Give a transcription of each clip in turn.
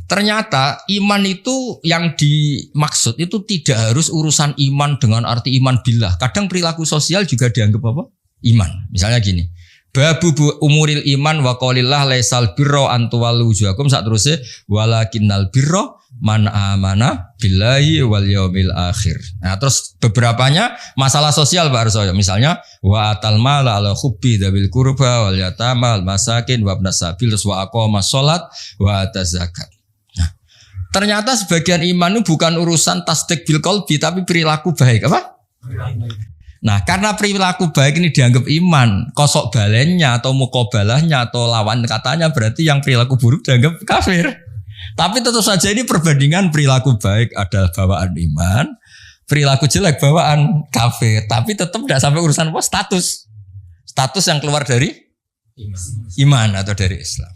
Ternyata iman itu yang dimaksud itu tidak harus urusan iman dengan arti iman billah. Kadang perilaku sosial juga dianggap apa? Iman. Misalnya gini. Babu umuril iman wa qaulillah laisal birra an tuwallu wujuhakum sak teruse walakinnal birra man amana billahi wal yaumil akhir. Nah, terus beberapanya masalah sosial Pak Arso. Misalnya wa atal mala ala hubbi dzil qurba wal yatama al masakin wa ibnas sabil wa aqama shalat wa ataz zakat. Nah, ternyata sebagian iman itu bukan urusan tasdik bil qalbi tapi perilaku baik apa? Nah, karena perilaku baik ini dianggap iman, kosok balennya atau mukobalahnya atau lawan katanya berarti yang perilaku buruk dianggap kafir. Tapi tentu saja ini perbandingan perilaku baik adalah bawaan iman, perilaku jelek bawaan kafir. Tapi tetap tidak sampai urusan apa? Status yang keluar dari iman atau dari Islam.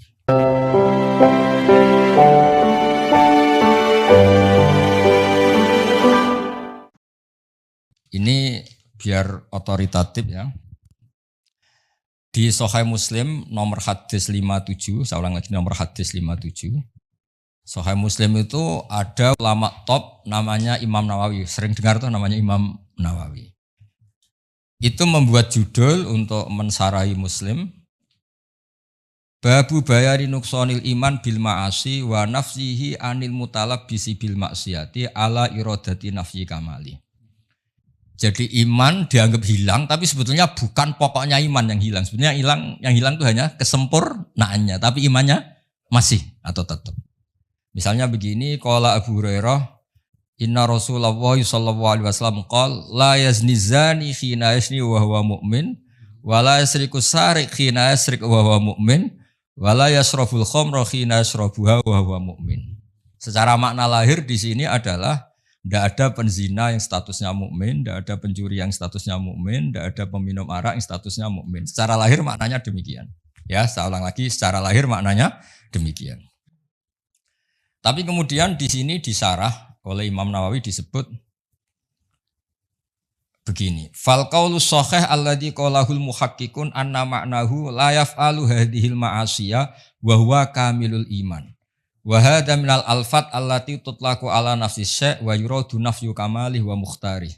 Ini biar otoritatif ya. Di Sahih Muslim nomor hadis 57, saya ulang lagi nomor hadis 57. Sahih Muslim itu ada ulama top namanya Imam Nawawi. Sering dengar tuh namanya Imam Nawawi. Itu membuat judul untuk mensarahi Muslim. Babu bayari nuksonil iman bil ma'asi wa nafsihi anil mutalab bisi bil maksiati ala irodati nafyi kamali. Jadi iman dianggap hilang, tapi sebetulnya bukan pokoknya iman yang hilang. Sebetulnya yang hilang itu hanya kesempurnaannya, tapi imannya masih atau tetap. Misalnya begini, qala Abu Hurairah, inna Rasulullah sallallahu alaihi wasallam qala la yazni zani khina yazni wa huwa mu'min, wa la yasriku sariq khina yasriq wa huwa mu'min, wa la yasrabul khamra khina yasrabuha wa huwa mu'min. Secara makna lahir di sini adalah tidak ada penzina yang statusnya mukmin, tidak ada pencuri yang statusnya mukmin, tidak ada peminum arak yang statusnya mukmin. Secara lahir maknanya demikian. Ya, saya ulang lagi, secara lahir maknanya demikian. Tapi kemudian di sini disarah oleh Imam Nawawi disebut begini. Fal qaulu shahih alladzi qalahul muhaqqiqun anna ma'nahu la yaf'alu hadhil ma'asiya wa huwa kamilul iman. Wa hadza minal alfat allati tutlaqu ala nafsi syai' wa yuradu nafyu kamalih wa mukhtari.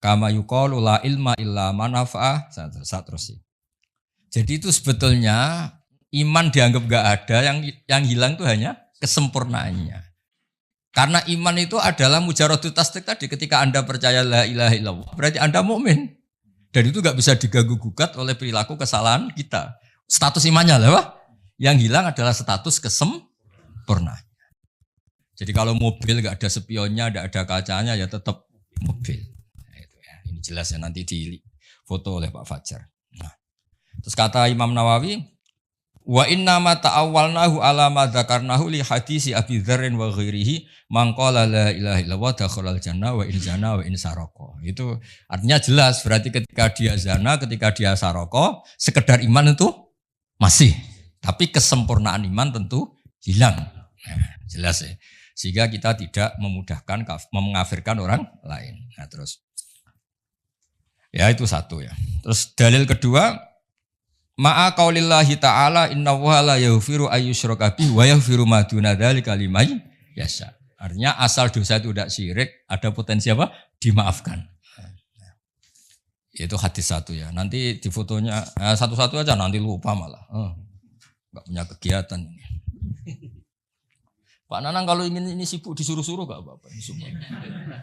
Kama yuqalu la ilma illa man nafa'a. Terus. Jadi itu sebetulnya iman dianggap enggak ada, yang hilang itu hanya kesempurnaannya. Karena iman itu adalah mujaradut tasdik tadi, ketika Anda percaya la ilaha illallah berarti Anda mukmin. Dan itu enggak bisa diganggu gugat oleh perilaku kesalahan kita. Status imannya lah, yang hilang adalah status kesempurnaan. Jadi kalau mobil nggak ada spionnya, nggak ada kacanya, ya tetap mobil. Nah, itu ya. Ini jelas ya nanti di foto oleh Pak Fajar. Nah, terus kata Imam Nawawi, wa inna ma ta'awwalnahu ala ma dzakarnahu li hadisi Abi Dzarrin wa ghairihi man qala la ilaha illallah dakhalal jannah wa in zana wa in saraqa. Itu artinya jelas, berarti ketika dia zina, ketika dia saraqa, sekedar iman itu masih, tapi kesempurnaan iman tentu hilang. Nah, jelas ya. Sehingga kita tidak memudahkan mengafirkan orang lain. Nah, terus ya itu satu ya. Terus dalil kedua, ma'a qaulillahi ta'ala innallaha la yaghfiru ayyushraka bihi wa yaghfiru ma duna dzalika liman yasha. Artinya asal dosa itu tidak syirik, ada potensi apa? Dimaafkan. Itu hadis satu ya. Nanti di fotonya satu-satu aja, nanti lupa malah. Enggak punya kegiatan. Pak Nanang kalau ingin ini sibuk disuruh-suruh gak apa-apa.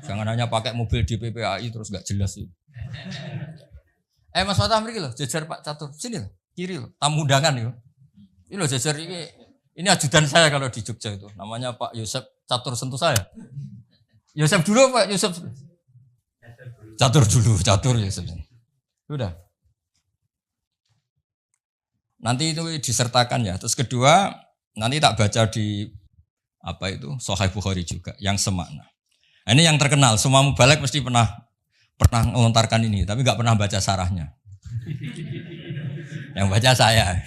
Jangan hanya pakai mobil di PPAI terus gak jelas itu. Mas Fatah mriki lho, jejer Pak Catur. Sini lho, kiri lho, tamu undangan yo. Ini lho jejer ini ajudan saya kalau di Jogja itu. Namanya Pak Yosef Catur sentuh saya. Yosef dulu Pak Yosef. Catur Yosef. Sudah. Nanti itu disertakan ya. Terus kedua, nanti tak baca di apa itu Sahih Bukhari juga yang semakna. Nah, ini yang terkenal, semua mubalek mesti pernah melontarkan ini, tapi nggak pernah baca sarahnya. Yang baca saya.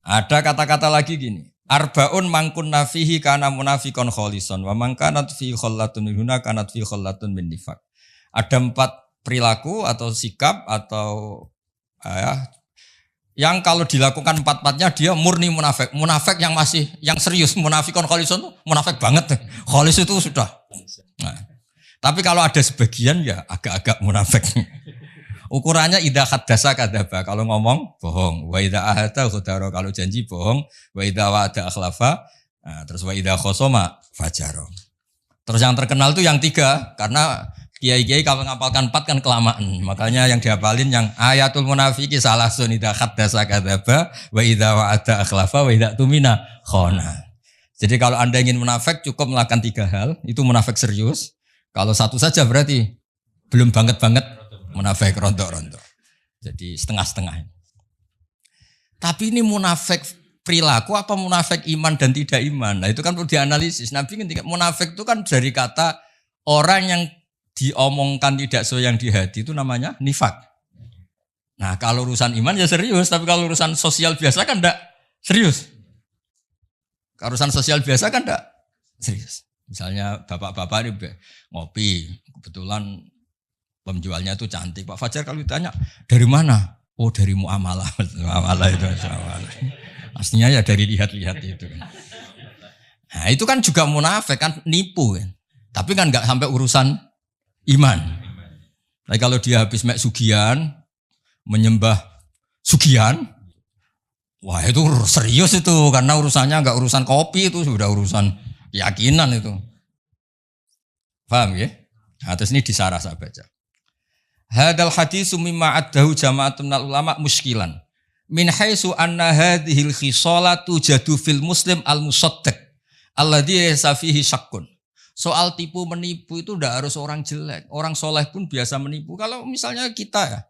Ada kata-kata lagi gini. Arbaun mangkun nafihi kana munafikon kholison wa mangkanat fi khollatun minhuna kanat fi khollatun min nifaq. Ada 4 perilaku atau sikap atau Yang kalau dilakukan empat-empatnya dia murni munafik. Munafik yang serius. Munafikon kholisun itu munafik banget. Kholis itu sudah. Nah, tapi kalau ada sebagian ya agak-agak munafik. Ukurannya idza haddasa kadzaba. Kalau ngomong bohong. Wa idza ahada ghadara. Kalau janji bohong. Wa idza wa'ada akhlafa. Nah, terus wa idza khosoma fajaro. Terus yang terkenal itu yang 3 karena kiai-kiai kalau ngapalkan 4 kan kelamaan. Makanya yang dihafalin yang ayatul munafiki salah sun idza haddasa kadzaba wa idza wa'ada akhlafa wa idza tumina khana. Jadi kalau Anda ingin munafik cukup melakukan 3 hal, itu munafik serius. Kalau 1 saja berarti belum banget-banget munafik rontok-rontok. Jadi setengah-setengah. Tapi ini munafik perilaku apa munafik iman dan tidak iman? Nah itu kan perlu dianalisis. Nabi ketika munafik itu kan dari kata orang yang diomongkan tidak sesuai yang di hati itu namanya nifak. Nah kalau urusan iman ya serius, tapi kalau urusan sosial biasa kan enggak serius. Kalau urusan sosial biasa kan enggak serius. Misalnya bapak-bapak ini ngopi, kebetulan penjualnya itu cantik. Pak Fajar kalau ditanya, dari mana? Oh dari muamalah. Muamalah itu. Aslinya ya dari lihat-lihat itu. Nah itu kan juga munafik kan, nipu kan. Tapi kan enggak sampai urusan iman. Tapi kalau dia habis mek sugihan, menyembah sugihan, wah itu serius itu. Karena urusannya enggak urusan kopi, itu sudah urusan keyakinan itu. Paham ya? Nah, terus ini disarah saya baca. Hadal haditsu mimma addahu jama'atun minal ulama muskilan. Min haitsu anna hadhil khisalatu jadu fil muslim al-musaddiq alladhi laysa fihi syakkun. Soal tipu menipu itu tidak harus orang jelek. Orang soleh pun biasa menipu. Kalau misalnya kita,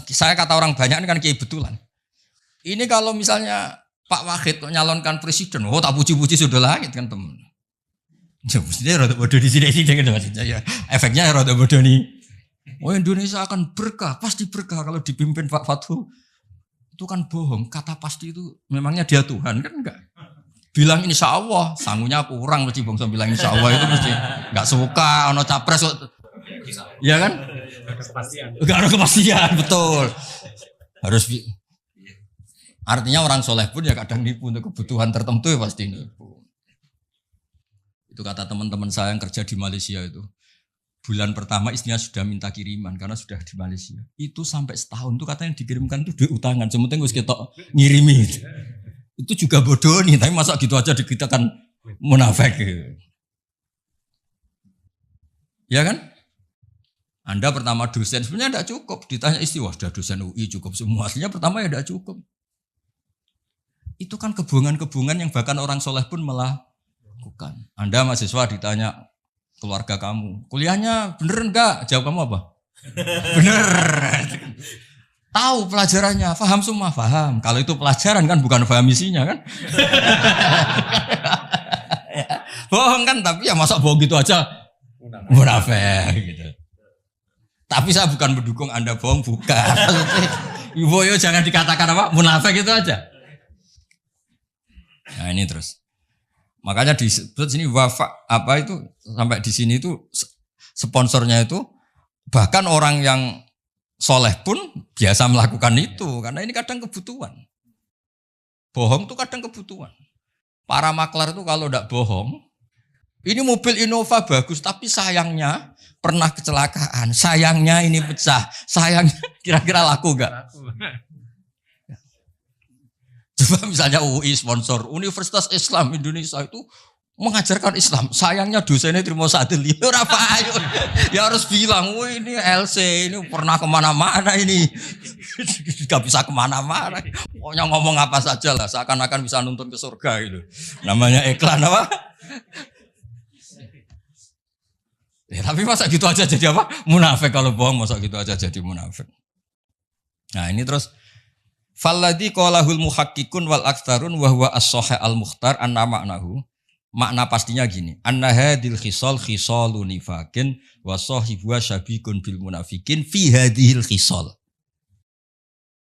saya kata orang banyak ini kan kiai betulan. Ini kalau misalnya Pak Wahid nyalonkan presiden, oh tak puji-puji sudah langit kan teman. Mestinya rada bodoh di sini kan maksudnya ya. Efeknya rada bodoh nih. Oh Indonesia akan berkah, pasti berkah kalau dipimpin Pak Fathul. Itu kan bohong. Kata pasti itu memangnya dia Tuhan kan enggak. Bilang insya Allah, sangunya kurang mesti bangsa bilang insya Allah itu mesti nggak suka, ono capres, ya kan? Nggak ada kepastian, betul. Harus, artinya orang soleh pun ya kadang nipu untuk kebutuhan tertentu ya pasti nipu. Itu kata teman-teman saya yang kerja di Malaysia itu. Bulan pertama istrinya sudah minta kiriman karena sudah di Malaysia. Itu sampai setahun tuh katanya dikirimkan tuh duit utangan. Sementing gue ketok ngirimi. Itu juga bodoh nih, tapi masa gitu aja dikitakan munafik. Ya kan? Anda pertama dosen, sebenarnya tidak cukup. Ditanya istri, wah sudah dosen UI cukup semua. Aslinya pertama ya tidak cukup. Itu kan kebohongan-kebohongan yang bahkan orang soleh pun melakukan. Anda mahasiswa ditanya keluarga kamu, kuliahnya bener enggak? Jawab kamu apa? Bener. Tahu pelajarannya, paham semua, paham. Kalau itu pelajaran kan bukan paham isinya kan. Bohong kan, tapi ya masa bohong gitu aja. Munafik gitu. Tapi saya bukan mendukung Anda bohong, bukan. Ibu yo jangan dikatakan apa, munafik itu aja. Nah ini terus. Makanya disebut sini wafa apa itu sampai di sini itu sponsornya itu bahkan orang yang soleh pun biasa melakukan itu karena ini kadang kebutuhan. Bohong itu kadang kebutuhan. Para maklar itu kalau tidak bohong, ini mobil Innova bagus tapi sayangnya pernah kecelakaan, sayangnya ini pecah, sayangnya kira-kira laku enggak? Coba misalnya UI sponsor Universitas Islam Indonesia itu mengajarkan Islam, sayangnya dosennya terima sadel, ya ayo, ya harus bilang, wah ini LC ini pernah kemana-mana ini, nggak bisa kemana-mana, pokoknya ngomong apa saja lah, seakan-akan bisa nuntun ke surga gitu, namanya iklan apa? Ya, tapi masa gitu aja jadi apa? Munafik kalau bohong, masa gitu aja jadi munafik. Nah ini terus. Falladhi qalahul muhaqqiqun wal aktsarun wa huwa as-shahih al-mukhtar anna ma'nahu. Makna pastinya gini, anna hadhil khisal khisalun nifakin wa sahibuha syabikun bil munafikin fi hadhil khisal.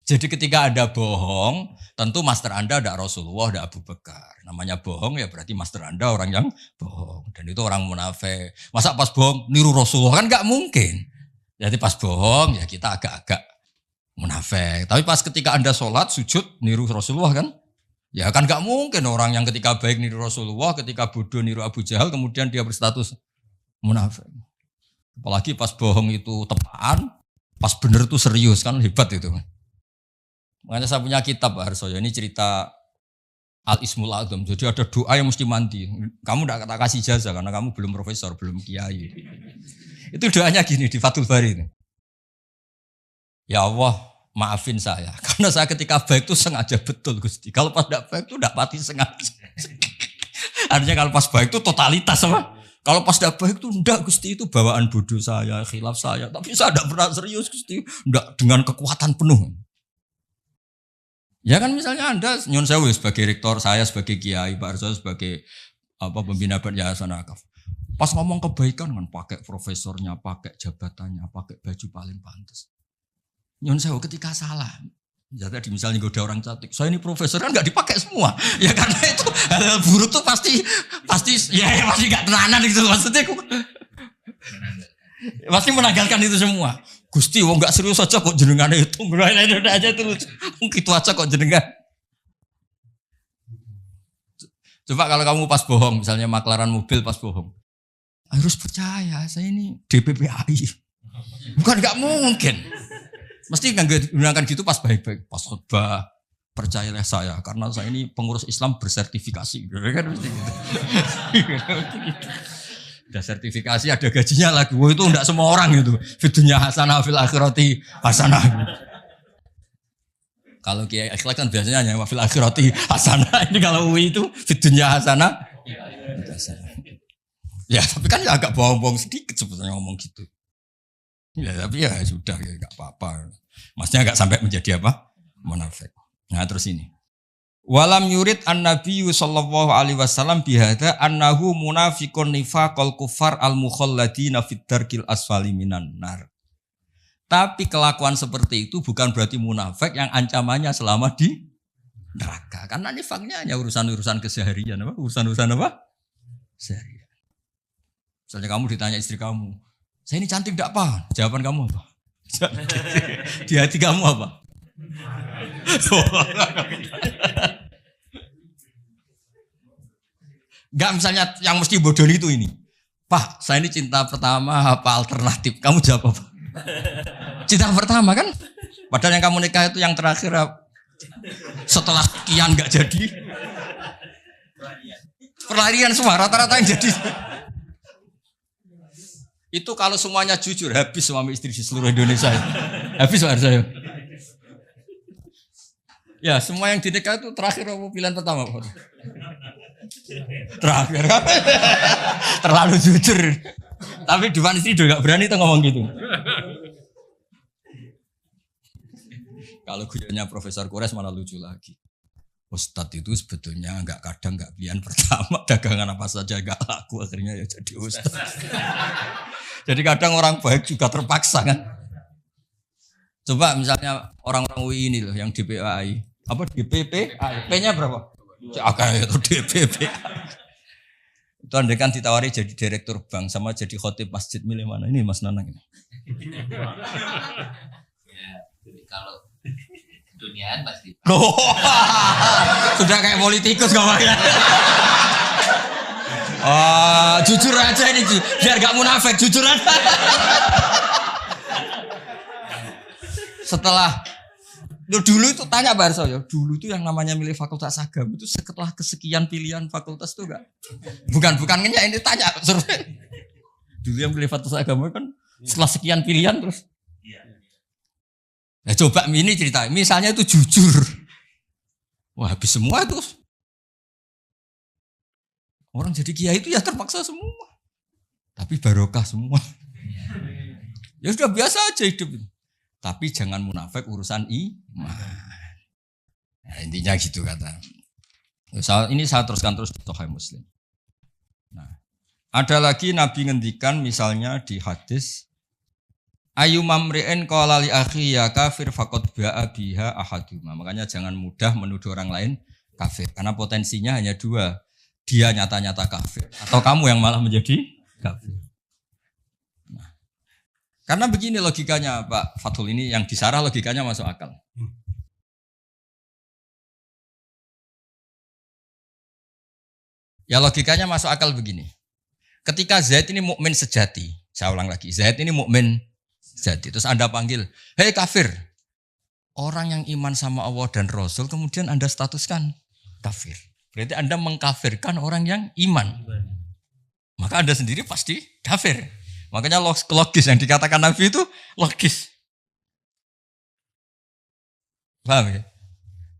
Jadi ketika ada bohong, tentu master Anda ada Rasulullah, ada Abu Bakar. Namanya bohong ya berarti master Anda orang yang bohong. Dan itu orang munafik. Masa pas bohong niru Rasulullah kan enggak mungkin. Jadi pas bohong ya kita agak-agak munafik. Tapi pas ketika Anda sholat, sujud, niru Rasulullah kan? Ya kan gak mungkin orang yang ketika baik niru Rasulullah, ketika bodoh niru Abu Jahal, kemudian dia berstatus munafik. Apalagi pas bohong itu tepaan, pas bener itu serius kan hebat itu. Makanya saya punya kitab Pak Harsoyo, ini cerita Al-Ismul Adzam. Jadi ada doa yang mesti mandi. Kamu tidak tak kasih jasa karena kamu belum profesor, belum kiai. Itu doanya gini di Fathul Bari itu. Ya Allah, maafin saya. Karena saya ketika baik itu sengaja betul Gusti. Kalau pas tidak baik itu tidak pati sengaja. Artinya kalau pas baik itu totalitas apa? Kalau pas tidak baik itu tidak Gusti, itu bawaan bodoh saya, khilaf saya. Tapi saya tidak pernah serius Gusti. Tidak dengan kekuatan penuh. Ya kan misalnya Anda Nyon Sewu sebagai rektor, saya sebagai kiai, Pak Arso sebagai pembina Yayasan Akaf. Pas ngomong kebaikan kan pakai profesornya, pakai jabatannya, pakai baju paling pantas. Nyon Sewu ketika salah, ya tadi misalnya goda orang cantik, saya ini profesor kan nggak dipakai semua. Ya karena itu hal buruk tuh pasti nggak tenanan gitu maksudnya. Pasti menanggalkan itu semua. Gusti, wong nggak serius aja kok jenengan itu, udah aja terus, gitu aja kok jenengan. Coba kalau kamu pas bohong, misalnya maklaran mobil pas bohong, harus percaya saya ini DPPAI, bukan nggak mungkin. Mesti nggak gunakan gitu pas baik-baik, pas khotbah, percayalah saya karena saya ini pengurus Islam bersertifikasi, kan mesti gitu. Ada sertifikasi, ada gajinya lagi. Wah itu enggak semua orang itu. Fidunya hasanah fil akhirati hasanah. Kalau kiai akhlak kan biasanya hanya fil akhirati hasanah. Ini kalau UI itu fidunya hasanah. Ya tapi kan agak bohong-bohong sedikit sebetulnya ngomong gitu. Ya tapi ya sudah ya enggak apa-apa. Maksudnya enggak sampai menjadi apa? Munafik. Nah terus ini. Walam yurid an-nabiyyu sallallahu alaihi wasallam bihadza annahu munafiqun nifaqal kufar al-mukhalladina fid darkil asfali minan nar. Tapi kelakuan seperti itu bukan berarti munafik yang ancamannya selama di neraka. Karena nifaknya hanya urusan-urusan keseharian apa? Urusan-urusan apa? Seharian. Misalnya kamu ditanya istri kamu, "Saya ini cantik enggak, Pak?" Jawaban kamu apa? Di hati kamu apa? Enggak misalnya yang mesti bodoh itu ini. Pak, saya ini cinta pertama apa alternatif? Kamu jawab apa? Cinta pertama kan? Padahal yang kamu nikah itu yang terakhir setelah sekian enggak jadi. Perlarian semua rata-rata yang jadi. Itu kalau semuanya jujur habis suami istri di seluruh Indonesia. Habis Pak saya. Ya, semua yang dinikah itu terakhir apa pilihan pertama, Pak? Terakhir. Terlalu jujur. Tapi depan istri juga gak berani tuh ngomong gitu. Kalau guyonnya Profesor Kures malah lucu lagi. Ustadz itu sebetulnya kadang gak pilihan pertama, dagangan apa saja gak laku akhirnya ya jadi ustadz. Jadi kadang orang baik juga terpaksa kan. Coba misalnya orang-orang UI ini loh yang DPPAI. Apa DPPAI? P-nya berapa? Itu DPPAI. Itu andai kan ditawari jadi direktur bank sama jadi khotib masjid milih mana? Ini Mas Nanang ini. Ya, kalau duniaan pasti. Sudah kayak politikus ngomongnya. Jujur aja ini biar gak munafik, jujur aja. Setelah dulu itu tanya Pak Arso ya, dulu itu yang namanya milih fakultas agama itu setelah kesekian pilihan fakultas itu enggak. Bukan ini tanya survei. Dulu yang milih fakultas agama kan setelah sekian pilihan terus. Nah, coba ini cerita, misalnya itu jujur. Wah, habis semua itu. Orang jadi kiai itu ya terpaksa semua. Tapi barokah semua. Ya sudah biasa aja hidup. Tapi jangan munafik urusan iman. Nah, intinya gitu kata. Ini saya teruskan terus di Sahih Muslim. Nah, ada lagi Nabi ngendikan misalnya di hadis ayu mamri'in qala li akhi ya kafir faqad ba'a biha ahaduma. Makanya jangan mudah menuduh orang lain kafir karena potensinya hanya dua. Dia nyata-nyata kafir atau kamu yang malah menjadi kafir. Nah, Karena begini logikanya Pak Fathul, ini yang disarah logikanya masuk akal. Ya logikanya masuk akal begini. Ketika Zaid ini mukmin sejati, saya ulang lagi, Zaid ini mukmin sejati. Terus Anda panggil, hei kafir. Orang yang iman sama Allah dan Rasul kemudian Anda statuskan kafir. Berarti Anda mengkafirkan orang yang iman. Maka Anda sendiri pasti kafir. Makanya logis yang dikatakan Nabi itu logis. Paham ya?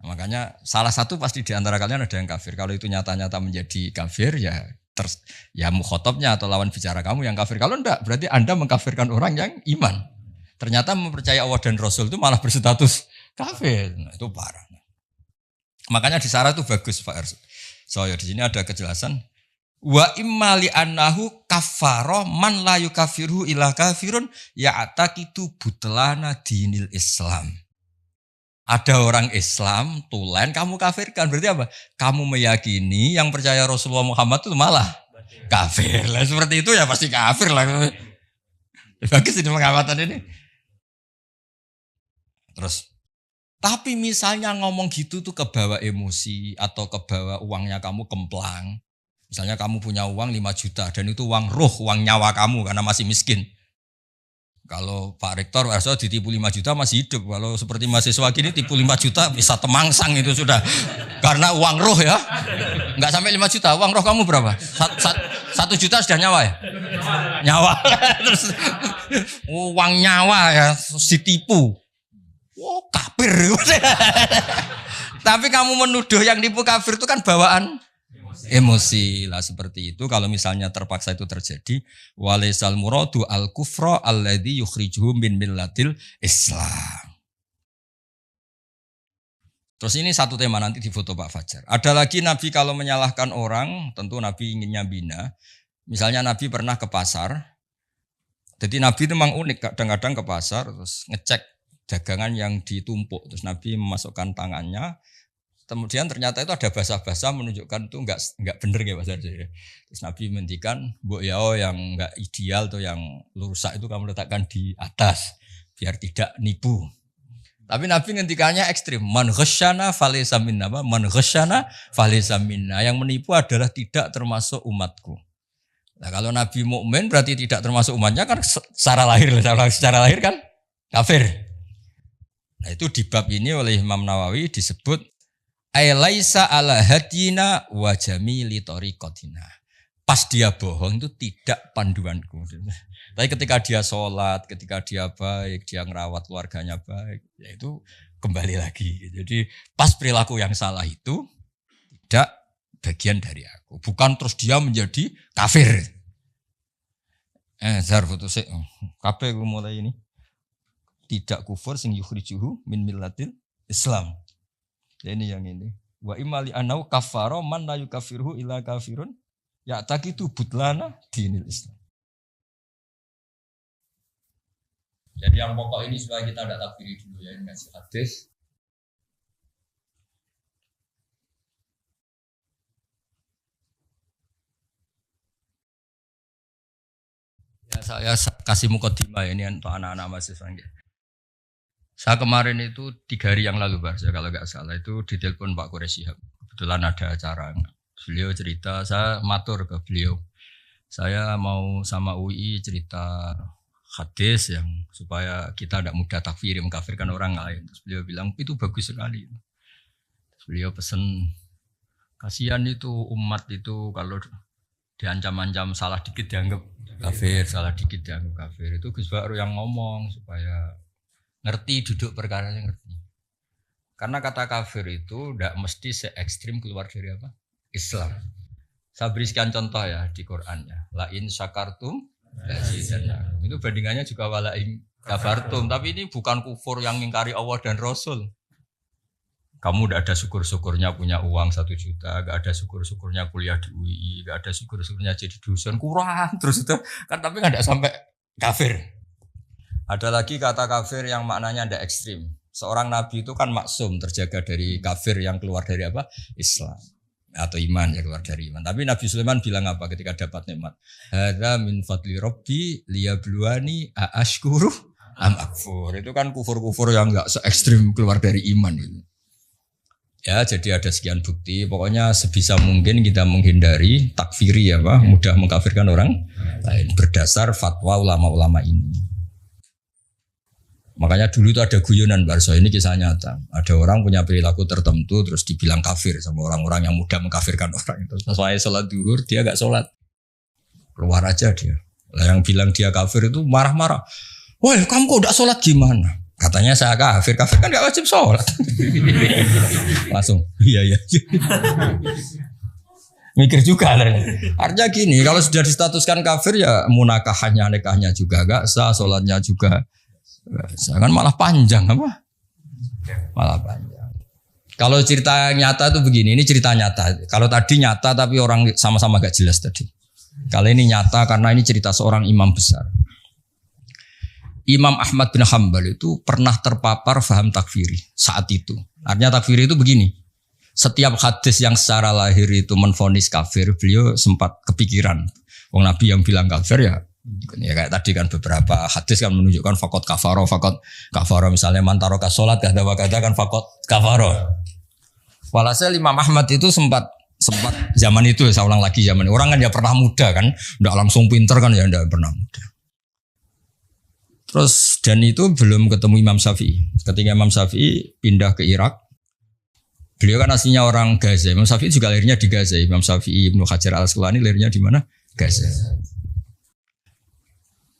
Makanya salah satu pasti di antara kalian ada yang kafir. Kalau itu nyata-nyata menjadi kafir ya mukhotobnya atau lawan bicara kamu yang kafir. Kalau enggak berarti Anda mengkafirkan orang yang iman. Ternyata mempercayai Allah dan Rasul itu malah berstatus kafir. Nah, itu parah. Makanya di Sarah itu bagus Pak Ersu. Di sini ada kejelasan. Wa imma li annahu kaffara man la yukaffiru illa kafirun ya'taqidu butlana dinil Islam. Ada orang Islam tulen kamu kafirkan, berarti apa? Kamu meyakini yang percaya Rasulullah Muhammad itu malah kafir. Lah seperti itu ya pasti kafir lah. Bagus ini pengamatan ini. Terus tapi misalnya ngomong gitu tuh kebawa emosi atau kebawa uangnya kamu kemplang. Misalnya kamu punya uang 5 juta dan itu uang ruh, uang nyawa kamu karena masih miskin. Kalau Pak Rektor ditipu 5 juta masih hidup. Kalau seperti mahasiswa gini tipu 5 juta bisa temangsang itu sudah. Karena uang ruh ya. Enggak sampai 5 juta. Uang roh kamu berapa? 1 juta sudah nyawa ya? Nyawa. Terus uang nyawa ya ditipu. Oh kafir. Tapi kamu menuduh yang tipu kafir itu kan bawaan emosi lah seperti itu. Kalau misalnya terpaksa itu terjadi, walaisal muradu al kufra alladzi yukhrijuhum min millatil Islam. Terus ini satu tema nanti di foto Pak Fajar. Ada lagi Nabi kalau menyalahkan orang, tentu Nabi inginnya bina. Misalnya Nabi pernah ke pasar. Jadi Nabi itu memang unik, kadang-kadang ke pasar terus ngecek dagangan yang ditumpuk. Terus Nabi memasukkan tangannya. Kemudian ternyata itu ada basah-basah menunjukkan itu enggak benar ya Mas Arjo. Terus Nabi menghentikan, mbok yao yang enggak ideal atau yang rusak itu kamu letakkan di atas biar tidak nipu. Tapi Nabi ngendikannya ekstrim. Man ghasyana falaysa minna. Man ghasyana falaysa minna. Yang menipu adalah tidak termasuk umatku. Nah, kalau Nabi mukmin berarti tidak termasuk umatnya kan secara lahir kan kafir. Nah, itu di bab ini oleh Imam Nawawi disebut Ailaisa ala hadina wa jamili tariqatina. Pas dia bohong itu tidak panduanku. Tapi ketika dia sholat, ketika dia baik, dia ngerawat keluarganya baik, ya itu kembali lagi. Jadi pas perilaku yang salah itu tidak bagian dari aku. Bukan terus dia menjadi kafir. Zar foto sik. Kabeh mulai ini tidak kufur sing yukhrijuhu min millatil Islam. Ya ini yang ini. Wa imali anau kafaro man la yukafirhu illa kafirun ya taqitu butlana dinil Islam. Jadi yang pokok ini supaya kita tidak takfiri dulu ya, ini ngasih hadis. Ya saya kasih mukadimah ya, ini untuk anak-anak mahasiswa. Saya kemarin itu 3 hari yang lalu Pak, kalau nggak salah itu ditelepon Pak Quraish Shihab. Kebetulan ada acara. Beliau cerita, saya matur ke beliau. Saya mau sama UI cerita hadis yang supaya kita tidak mudah takfiri mengkafirkan orang lain. Terus beliau bilang itu bagus sekali. Terus beliau pesan kasihan itu umat itu kalau diancam-ancam salah dikit dianggap kafir, salah dikit dianggap kafir. Itu Gus Bakru yang ngomong supaya ngerti duduk perkaranya ngerti. Karena kata kafir itu tidak mesti se-ekstrim keluar dari apa? Islam. Saya berikan contoh ya di Qur'annya. La in syakartum lazidannakum. Itu bandingannya juga wala in kafartum. Tapi ini bukan kufur yang mengingkari Allah dan Rasul. Kamu tidak ada syukur-syukurnya punya uang 1 juta, gak ada syukur-syukurnya kuliah di UI, gak ada syukur-syukurnya jadi dosen, kurang terus itu kan, tapi nggak sampai kafir. Ada lagi kata kafir yang maknanya tidak ekstrim. Seorang nabi itu kan maksum, terjaga dari kafir yang keluar dari apa? Islam. atau iman ya keluar dari iman. Tapi Nabi Sulaiman bilang apa ketika dapat nikmat? Hadza min fadli rabbi liyabluwani aashkuru am akfur. Itu kan kufur-kufur yang enggak se-ekstrim keluar dari iman itu. Ya, jadi ada sekian bukti. Pokoknya sebisa mungkin kita menghindari takfiri ya, Pak, mudah mengkafirkan orang lain berdasar fatwa ulama-ulama ini. Makanya dulu itu ada guyonan Barso, ini kisah nyata. Ada orang punya perilaku tertentu terus dibilang kafir sama orang-orang yang mudah mengkafirkan orang itu. Sesuai sholat duhur dia gak sholat, keluar aja dia. Lah yang bilang dia kafir itu marah-marah. Woi kamu kok gak sholat gimana? Katanya saya kafir kan gak wajib sholat. Langsung iya. Mikir juga artinya gini, kalau sudah distatuskan kafir ya munakahnya nikahnya juga gak sah, sholatnya juga kan malah panjang apa? Malah panjang. Kalau cerita nyata itu begini, ini cerita nyata. Kalau tadi nyata tapi orang sama-sama gak jelas tadi. Kali ini nyata karena ini cerita seorang imam besar. Imam Ahmad bin Hanbal itu pernah terpapar faham takfiri saat itu. Artinya takfiri itu begini. Setiap hadis yang secara lahir itu menvonis kafir, beliau sempat kepikiran. Wong Nabi yang bilang kafir ya kayak tadi kan beberapa hadis kan menunjukkan fakot kafaro misalnya mantaroka sholat kata kan fakot kafaro. Walhasil Imam Ahmad itu sempat zaman itu saya ulang lagi zaman orang kan ya pernah muda kan, tidak langsung pinter kan ya tidak pernah muda. Terus dan itu belum ketemu Imam Syafi'i. Ketika Imam Syafi'i pindah ke Irak, beliau kan aslinya orang Gaza. Imam Syafi'i juga lahirnya di Gaza. Imam Syafi'i Ibnu Hajar Al-Asqalani lahirnya di mana? Gaza.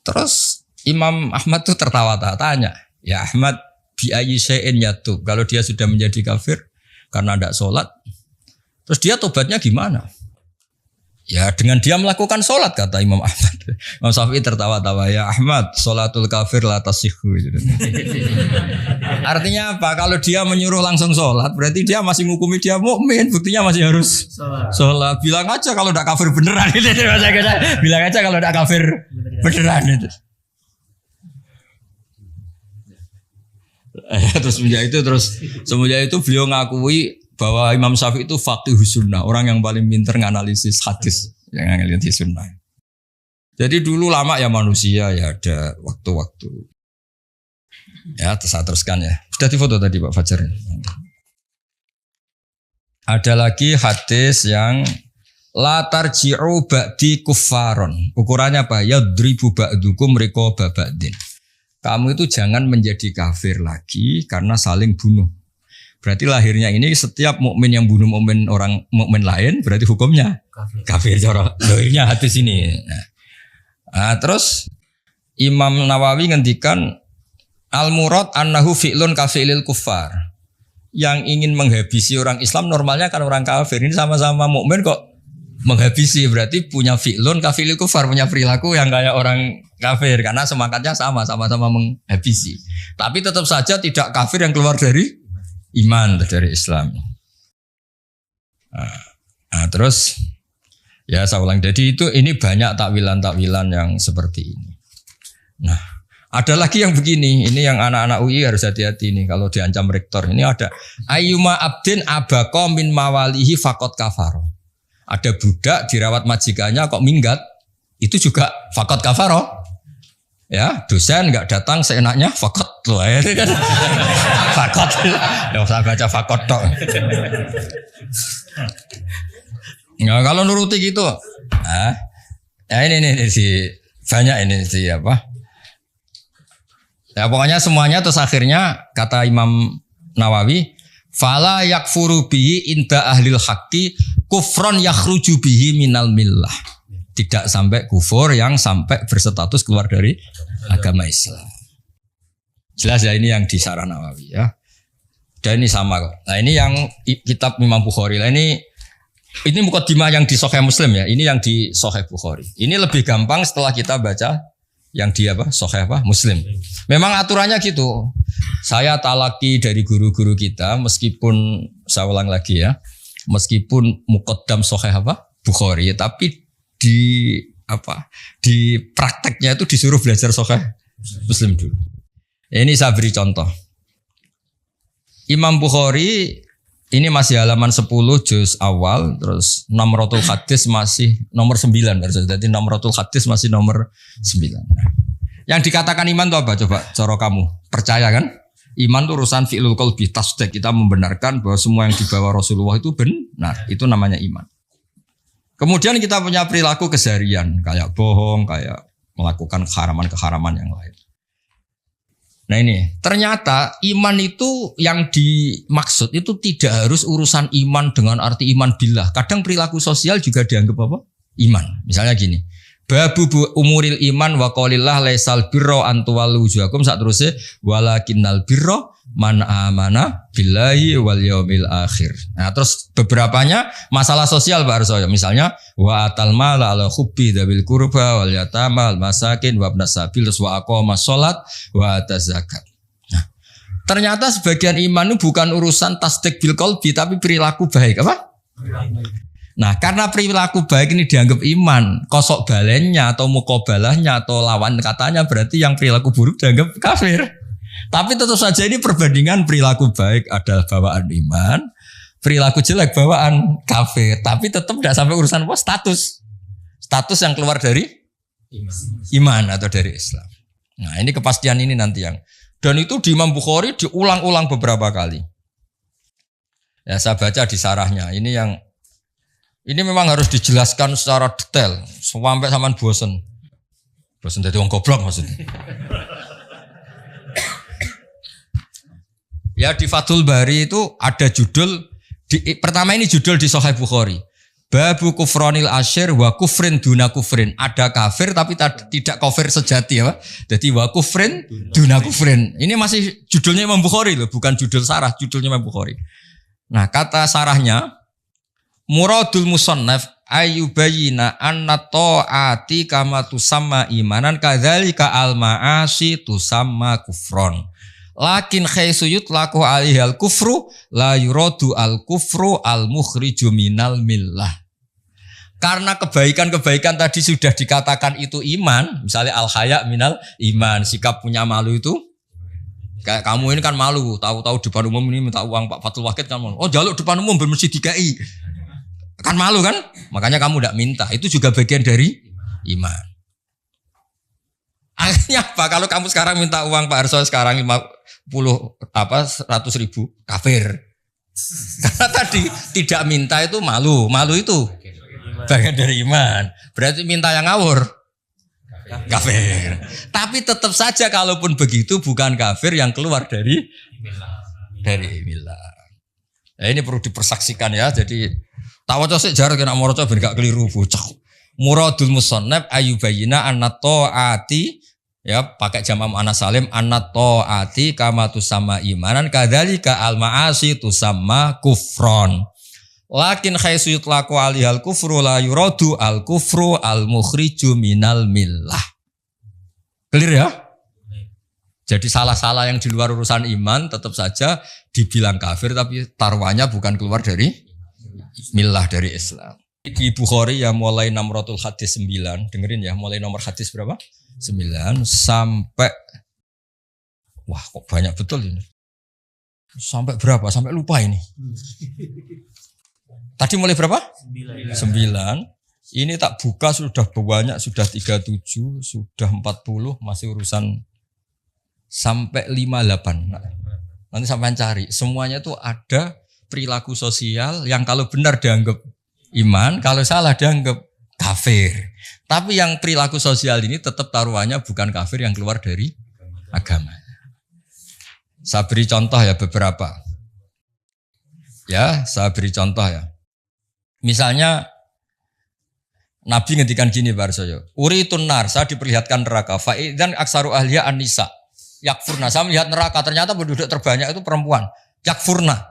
Terus Imam Ahmad tuh tertawa-tawa tanya, ya Ahmad bi ayyi syai'in yatub. Kalau dia sudah menjadi kafir karena tidak sholat, terus dia tobatnya gimana? Ya dengan dia melakukan sholat kata Imam Ahmad. Imam Syafi'i tertawa-tawa, ya Ahmad sholatul kafir la tasihhu. Artinya apa? Kalau dia menyuruh langsung sholat, berarti dia masih menghukumi dia mukmin. Buktinya masih harus sholat. Bilang aja kalau tidak kafir beneran. Bilang aja kalau tidak kafir beneran itu. Semenjak itu beliau ngakui bahwa Imam Syafi'i itu faqihus sunnah, orang yang paling pintar nganalisis hadis, yang nganalisis sunnah. Jadi dulu lama ya manusia ya ada waktu-waktu. Ya saya teruskan ya. Sudah difoto tadi Pak Fajar. Ada lagi hadis yang la tarji'u ba'di kuffaron. Ukurannya apa? Yadribu ba'dukum riqaba ba'din. Kamu itu jangan menjadi kafir lagi karena saling bunuh. Berarti lahirnya ini setiap mukmin yang bunuh orang mukmin lain berarti hukumnya kafir. Lahirnya hadis ini. Nah, terus Imam Nawawi ngendikan al-murad annahu fi'lun kafilil kuffar. Yang ingin menghabisi orang Islam normalnya kan orang kafir. Ini sama-sama mukmin kok menghabisi, berarti punya fi'lun kafilil kuffar, punya perilaku yang kayak orang kafir karena semangatnya sama-sama menghabisi. Tapi tetap saja tidak kafir yang keluar dari iman, dari Islam. Nah, terus ya saya ulang. Jadi ini banyak takwilan-takwilan yang seperti ini. Nah, ada lagi yang begini. Ini yang anak-anak UI harus hati-hati nih kalau diancam rektor. Ini ada ayyuma abdin abaqo min mawalihi faqad kafaro. Ada budak dirawat majikannya kok minggat, itu juga faqad kafaro. Ya, dosen enggak datang seenaknya fakot loh ya kan. Fakot. Ya usah baca fakot tok. Ya kalau nuruti gitu. Ya ini si banyak ini si apa? Ya pokoknya semuanya terus akhirnya kata Imam Nawawi, fala yakfuru bihi inda ahlil haqqi kufron yakhruju bihi minal millah. Tidak sampai kufur yang sampai berstatus keluar dari agama Islam. Jelas ya ini yang di Syarah Nawawi ya. Dan ini sama kok. Nah ini yang kitab Imam Bukhari. Nah ini mukadimah yang di Sahih Muslim ya. Ini yang di Sahih Bukhari. Ini lebih gampang setelah kita baca yang di apa? Sahih apa? Muslim. Memang aturannya gitu. Saya talaki dari guru-guru kita meskipun saya ulang lagi ya. Meskipun muqaddam Sahih apa? Bukhari, tapi di prakteknya itu disuruh belajar Sahih Muslim dulu. Ini saya beri contoh. Imam Bukhari Ini masih halaman 10 juz awal, terus Namratul Hadis masih nomor 9. Jadi Namratul Hadis masih nomor 9. Nah, yang dikatakan iman itu apa? Coba cara kamu. Percaya kan? Iman itu urusan fi'lul qalbi, tasdik. Kita membenarkan bahwa semua yang dibawa Rasulullah itu benar. Itu namanya iman. Kemudian kita punya perilaku keseharian. Kayak bohong, kayak melakukan keharaman-keharaman yang lain. Nah ini, ternyata iman itu yang dimaksud itu tidak harus urusan iman dengan arti iman billah. Kadang perilaku sosial juga dianggap apa? Iman. Misalnya gini, babu umuril iman wa qaulillah laisal birra an tuwallu wujuhakum sak terusé walakinnal birra man amana billahi wal yaumil akhir. Nah, terus beberapanya masalah sosial Pak Arso. Misalnya wa atal mala ala hubbi dzil qurba wal yatama al masakin wa ibnas sabil wa aqama shalat wa ataz zakat. Nah, ternyata sebagian iman itu bukan urusan tasdik bil qalbi tapi perilaku baik apa? Nah, karena perilaku baik ini dianggap iman, kosok balennya atau mukobalahnya atau lawan katanya berarti yang perilaku buruk dianggap kafir. Tapi tentu saja ini perbandingan perilaku baik adalah bawaan iman, perilaku jelek bawaan kafir. Tapi tetap tidak sampai urusan apa? Status yang keluar dari iman atau dari Islam. Nah ini kepastian ini nanti yang. Dan itu di Imam Bukhari diulang-ulang beberapa kali. Ya saya baca di sarahnya. Ini memang harus dijelaskan secara detail. Sampai saman bosen. Bosen dari wong goblok maksudnya. Ya di Fathul Bari itu ada judul pertama ini judul di Sahih Bukhari. Babu kufronil asyir wa kufrin duna kufrin. Ada kafir tapi tidak kafir sejati ya. Jadi wa kufrin duna kufrin. Ini masih judulnya Imam Bukhari loh, bukan judul sarah, judulnya Imam Bukhari. Nah, kata sarahnya muradul musannaf ayyubayina anna ta'ati kama tusamma imanan kadzalika al ma'asi tusamma kufron. Lakin khaisuyut laku alihal kufru la yuradu al kufru al mukhriju minal millah. Karena kebaikan-kebaikan tadi sudah dikatakan itu iman, misalnya al haya minal iman, sikap punya malu itu kayak kamu ini kan malu, tahu-tahu depan umum ini minta uang Pak Fatul Wahid kan malu. Oh jaluk depan umum bermesti dikai. Kan malu kan? Makanya kamu tidak minta. Itu juga bagian dari iman. Akhirnya apa? Kalau kamu sekarang minta uang Pak Arso sekarang 100.000 kafir. Karena tadi tidak minta itu malu. Malu itu bagian dari iman. Berarti minta yang ngawur kafir. Tapi tetap saja kalaupun begitu bukan kafir yang keluar dari milah. Nah, ini perlu dipersaksikan ya. Jadi tawaca sik jar kena maca ben gak keliru bocah. Muradul musannaf ayyubayina anna ta'ati ya pakai jamak muannats salim anna ta'ati kama tusamma imanan kadzalika al ma'asi tusamma kufron. Lakin khaisu yutlaqu alihal kufru la yuradu al kufru al mukhriju minal millah. Clear ya? Jadi salah-salah yang di luar urusan iman tetap saja dibilang kafir tapi taruhannya bukan keluar dari millah dari Islam. Di Bukhari ya mulai Namratul Hadis 9, dengerin ya, mulai nomor hadis berapa? 9 sampai wah kok banyak betul ini. Sampai berapa? Sampai lupa ini. Tadi mulai berapa? 9. Ini tak buka sudah banyak, sudah 37, sudah 40, masih urusan sampai 58. Nanti sampai cari. Semuanya tuh ada perilaku sosial yang kalau benar dianggap iman, kalau salah dianggap kafir. Tapi yang perilaku sosial ini tetap taruhannya bukan kafir yang keluar dari agama. Saya beri contoh ya beberapa. Ya, saya beri contoh ya. Misalnya Nabi ngendikan gini Pak Arsoyo. Uritun nar, saya diperlihatkan neraka. Fa'idzan aksaru ahliya an-nisa. Yakfurna, saya melihat neraka, ternyata penduduk terbanyak itu perempuan. Yakfurna.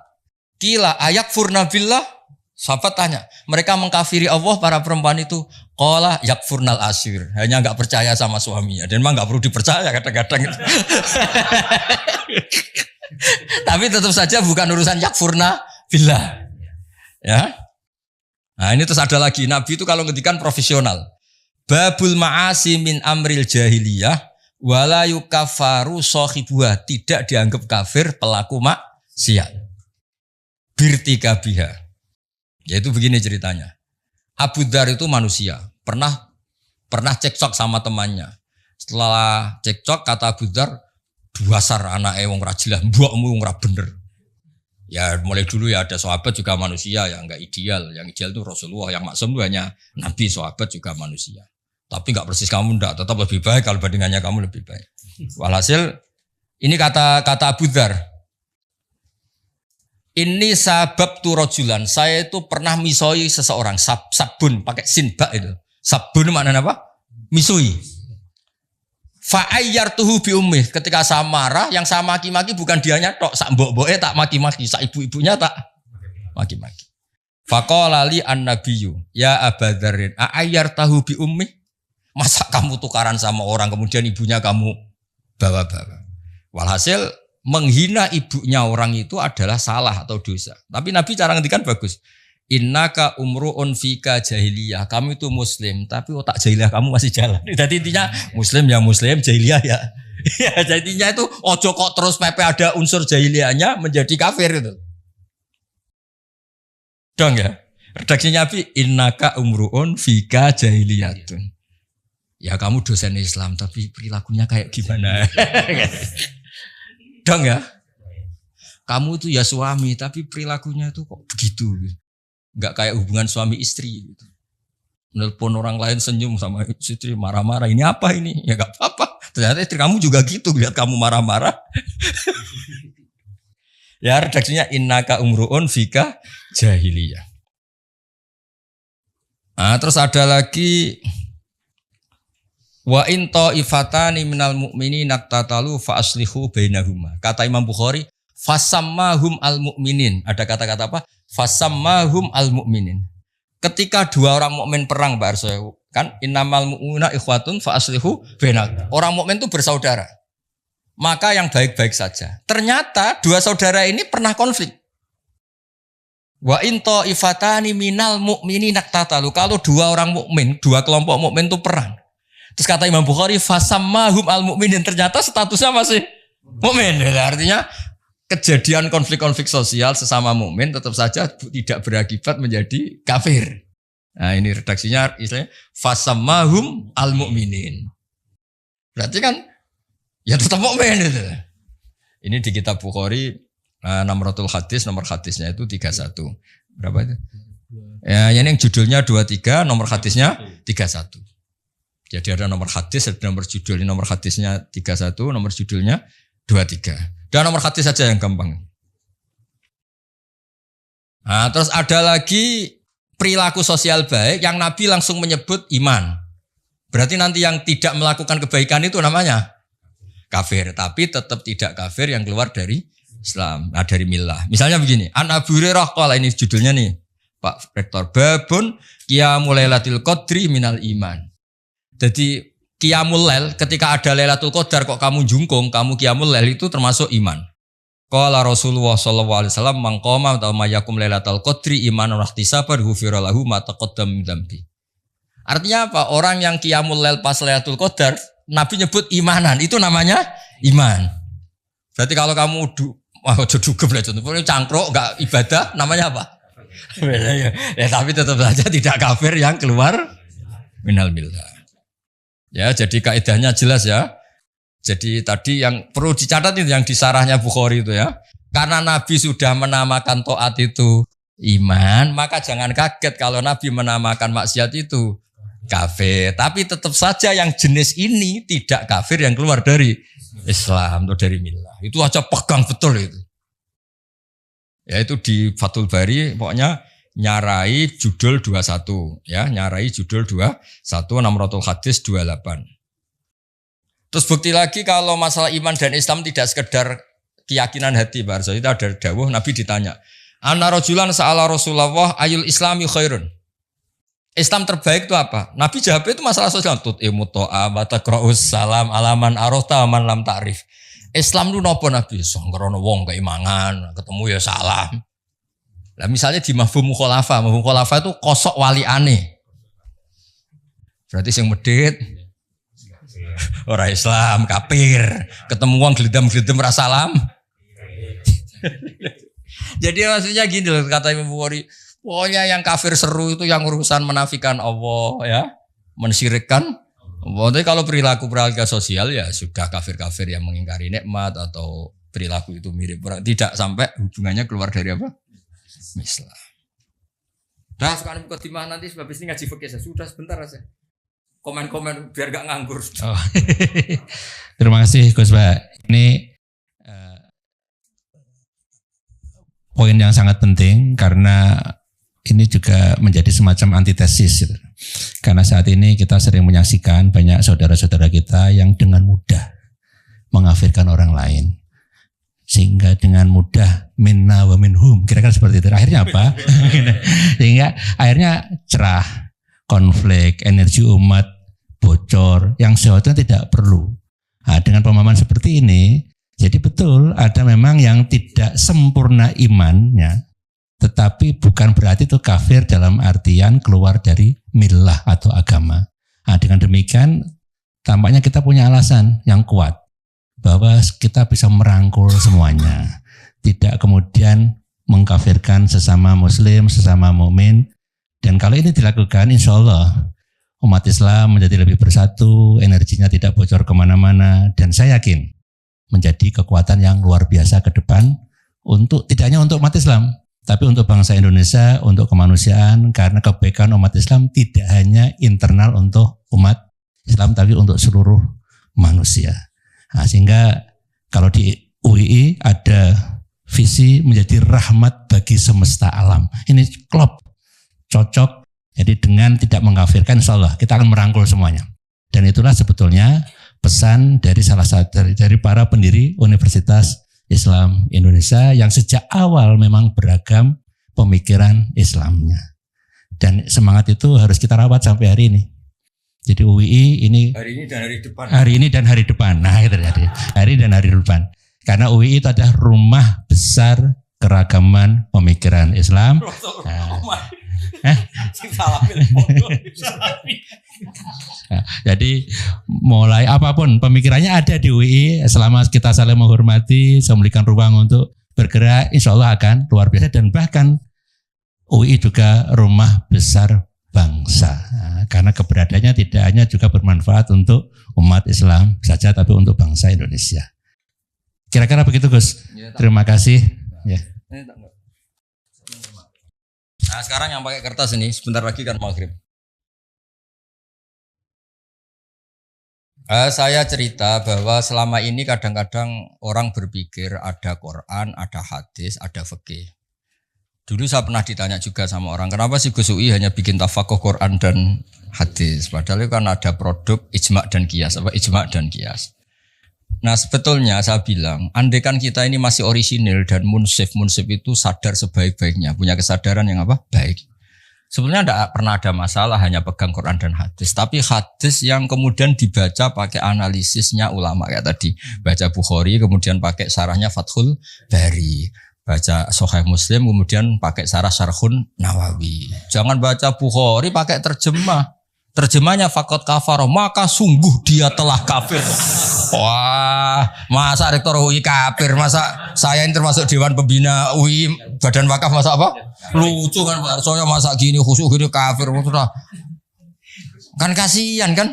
Kila ayakfurna billah. Sahabat tanya, mereka mengkafiri Allah para perempuan itu. Qala yakfurnal asyir. Hanya enggak percaya sama suaminya. Dan memang enggak perlu dipercaya kadang-kadang itu. Tapi tetap saja bukan urusan yakfurna billah. Ya. Nah ini terus ada lagi. Nabi itu kalau ngendikan profesional. Babul ma'asi min amril jahiliyah. Wala yukafaru sohibuha. Tidak dianggap kafir pelaku maksiat. birtikabiha. Yaitu begini ceritanya. Abu Dzar itu manusia, pernah cekcok sama temannya. Setelah cekcok kata Abu Dzar, "Dasar anake wong ra jelas, mbokmu wong ra bener." Ya mulai dulu ya ada sahabat juga manusia yang enggak ideal. Yang ideal itu Rasulullah, yang maksum itu hanya Nabi, sahabat juga manusia. Tapi enggak persis kamu enggak, tetap lebih baik kalau bandingannya kamu lebih baik. Walhasil ini kata Abu Dzar. Ini sabab tu rojulan. Saya itu pernah misoi seseorang, sabun pakai sin ba itu. Sabun maknanya apa? Misui. Fa'ayyartuhu bi ummih. Ketika saya marah, yang saya maki-maki bukan dianya tok, sak mbok-mboke tak maki-maki, sak ibu-ibunya tak maki-maki. Faqala li an-nabiyyu, ya Abadzarrin, a'ayyartahu bi ummih? Masa kamu tukaran sama orang kemudian ibunya kamu bawa-bawa. Walhasil menghina ibunya orang itu adalah salah atau dosa. Tapi Nabi cara ngendikan bagus. Innaka umru'un fika jahiliyah. Kamu itu muslim, tapi otak jahiliyah kamu masih jalan. Jadi intinya muslim ya muslim, jahiliyah ya. Ya jadi intinya itu ojo kok terus pepe ada unsur jahiliyahnya menjadi kafir itu. Dong ya. Redaksinya Nabi, innaka umru'un fika jahiliyatun. Ya kamu dosen Islam tapi perilakunya kayak gimana? Dong ya. Kamu itu ya suami tapi perilakunya itu kok begitu. Enggak kayak hubungan suami istri gitu. Nelpon orang lain senyum sama istri marah-marah. Ini apa ini? Ya enggak apa-apa. Ternyata istri kamu juga gitu lihat kamu marah-marah. Ya redaksinya innaka umruun fika jahiliyah. Nah, terus ada lagi wa in ta'ifatani minal mu'minina tatalu fa aslihu bainahuma. Kata Imam Bukhari fasammahum al-mu'minin. Ada kata-kata apa? Fasammahum al-mu'minin. Ketika dua orang mukmin perang, Mbak Arso, kan innamal mu'minuna ikhwatun fa aslihu bainahum. Orang mukmin itu bersaudara. Maka yang baik-baik saja. Ternyata dua saudara ini pernah konflik. Wa in ta'ifatani minal mu'minina tatalu. Kalau dua orang mukmin, dua kelompok mukmin itu perang. Terus kata Imam Bukhari fasammahum al-mu'minin. Ternyata statusnya masih mukmin. Artinya kejadian konflik-konflik sosial sesama mukmin tetap saja tidak berakibat menjadi kafir. Nah ini redaksinya istilahnya fasammahum al-mu'minin. Berarti kan ya tetap mukmin itu. Ini di kitab Bukhari Namratul Hadis, nomor hadisnya itu 31. Berapa itu? Ya ini yang judulnya 23, nomor hadisnya 31. Jadi ada nomor hadis, ada nomor judul. Ini nomor hadisnya 31, nomor judulnya 23. Dan nomor hadis saja yang gampang. Nah, terus ada lagi perilaku sosial baik yang Nabi langsung menyebut iman. Berarti nanti yang tidak melakukan kebaikan itu namanya kafir. Tapi tetap tidak kafir yang keluar dari Islam, dari millah. Misalnya begini, An Abu Hurairah qala, ini judulnya nih Pak Rektor, babun qiyamul lailatul qadri minal iman. Jadi Qiyamul Lail, ketika ada Lailatul Qadar kok kamu jungkung, kamu Qiyamul Lail itu termasuk iman. Qala Rasulullah sallallahu alaihi wasallam man qama wa mayakum Lailatul Qadri imanan wa ihtisaban ghufira lahu ma taqaddama min dzambi. Artinya apa? Orang yang Qiyamul Lail pas Lailatul Qadar, Nabi nyebut imanan, itu namanya iman. Berarti kalau kamu dugem lah contohnya cangkruk enggak ibadah, namanya apa? Ya tapi tetap saja tidak kafir yang keluar minal millah. Ya, jadi kaidahnya jelas ya. Jadi tadi yang perlu dicatat itu yang di sarahnya Bukhari itu ya. Karena Nabi sudah menamakan taat itu iman, maka jangan kaget kalau Nabi menamakan maksiat itu kafir. Tapi tetap saja yang jenis ini tidak kafir yang keluar dari Islam atau dari millah. Itu aja pegang betul itu. Ya itu di Fathul Bari pokoknya nyarai judul 21 ya, nyarai judul 21 Namratul Hadis 28. Terus bukti lagi kalau masalah iman dan Islam tidak sekedar keyakinan hati, Pak Arso. Itu ada dawuh Nabi ditanya, "Anna rajulan sa'ala Rasulullah ayul islami khairun?" Islam terbaik itu apa? Nabi jawab itu masalah sosial. Tut'imu ta'a wa taqra'us salam alaman arafta wa man lam ta'rif. Islam itu napa Nabi? Sanggerono wong keimangan, ketemu ya salam. Lah misalnya di mafhum mukhalafa itu kosok wali aneh. Berarti sing medhit ora Islam, kafir. Ketemu wong glendam-glendem ra salam. Jadi maksudnya gini loh kata Imam Bukhari, pokoknya yang kafir seru itu yang urusan menafikan Allah ya, mensyirikkan. Tapi kalau perilaku sosial ya sudah kafir-kafir yang mengingkari nikmat atau perilaku itu mirip orang, tidak sampai hubungannya keluar dari apa? Islam. Nah sekarang mukadimah nanti sebab ini ngaji fikih sudah sebentar aja. Komen-komen biar gak nganggur. Oh. Terima kasih Gus Pak. Ini poin yang sangat penting karena ini juga menjadi semacam antitesis. Karena saat ini kita sering menyaksikan banyak saudara-saudara kita yang dengan mudah mengafirkan orang lain. Sehingga dengan mudah minna wa minhum, kira-kira seperti itu. Akhirnya apa? Sehingga akhirnya cerah, konflik, energi umat bocor, yang seharusnya tidak perlu. Nah, dengan pemahaman seperti ini, jadi betul ada memang yang tidak sempurna imannya, tetapi bukan berarti itu kafir dalam artian keluar dari millah atau agama. Nah, dengan demikian tampaknya kita punya alasan yang kuat bahwa kita bisa merangkul semuanya, tidak kemudian mengkafirkan sesama muslim, sesama mukmin. Dan kalau ini dilakukan, insya Allah umat Islam menjadi lebih bersatu, energinya tidak bocor kemana-mana, dan saya yakin menjadi kekuatan yang luar biasa ke depan untuk tidak hanya untuk umat Islam, tapi untuk bangsa Indonesia, untuk kemanusiaan, karena kebaikan umat Islam tidak hanya internal untuk umat Islam, tapi untuk seluruh manusia. Nah, sehingga kalau di UII ada visi menjadi rahmat bagi semesta alam. Ini klop, cocok. Jadi dengan tidak mengkafirkan, insya Allah kita akan merangkul semuanya. Dan itulah sebetulnya pesan dari salah satu dari para pendiri Universitas Islam Indonesia yang sejak awal memang beragam pemikiran Islamnya. Dan semangat itu harus kita rawat sampai hari ini. Jadi UII ini hari ini dan hari depan. Hari ini dan hari depan. Nah, itu jadi hari dan hari depan. Karena UII itu adalah rumah besar keragaman pemikiran Islam. Nah, jadi mulai apapun pemikirannya ada di UII, selama kita saling menghormati, memberikan ruang untuk bergerak, insya Allah akan luar biasa. Dan bahkan UII juga rumah besar bangsa, nah, karena keberadaannya tidak hanya juga bermanfaat untuk umat Islam saja, tapi untuk bangsa Indonesia. Kira-kira begitu Gus. Terima kasih. Ya. Nah sekarang yang pakai kertas ini sebentar lagi kan maghrib. Saya cerita bahwa selama ini kadang-kadang orang berpikir ada Quran, ada hadis, ada fikih. Dulu saya pernah ditanya juga sama orang, kenapa sih Gus UI hanya bikin tafakuh Quran dan hadis? Padahal itu kan ada produk ijma' dan qiyas, ijma' dan qiyas. Nah sebetulnya saya bilang, andaikan kita ini masih orisinil dan munsif itu sadar sebaik-baiknya, punya kesadaran yang apa? Baik. Sebenarnya tidak pernah ada masalah hanya pegang Quran dan hadis. Tapi hadis yang kemudian dibaca pakai analisisnya ulama kayak tadi. Baca Bukhari kemudian pakai syarahnya Fathul Bari. Baca Sahih Muslim kemudian pakai Syarhun Nawawi. Jangan baca Bukhari pakai terjemah. Terjemahnya faqad kafar, maka sungguh dia telah kafir. Wah, masa rektor UI kafir, masa saya ini termasuk Dewan Pembina UI Badan Wakaf masa apa? Lucu kan Pak Arsoyo masa gini khusyuk gini kafir. Kan kasihan kan?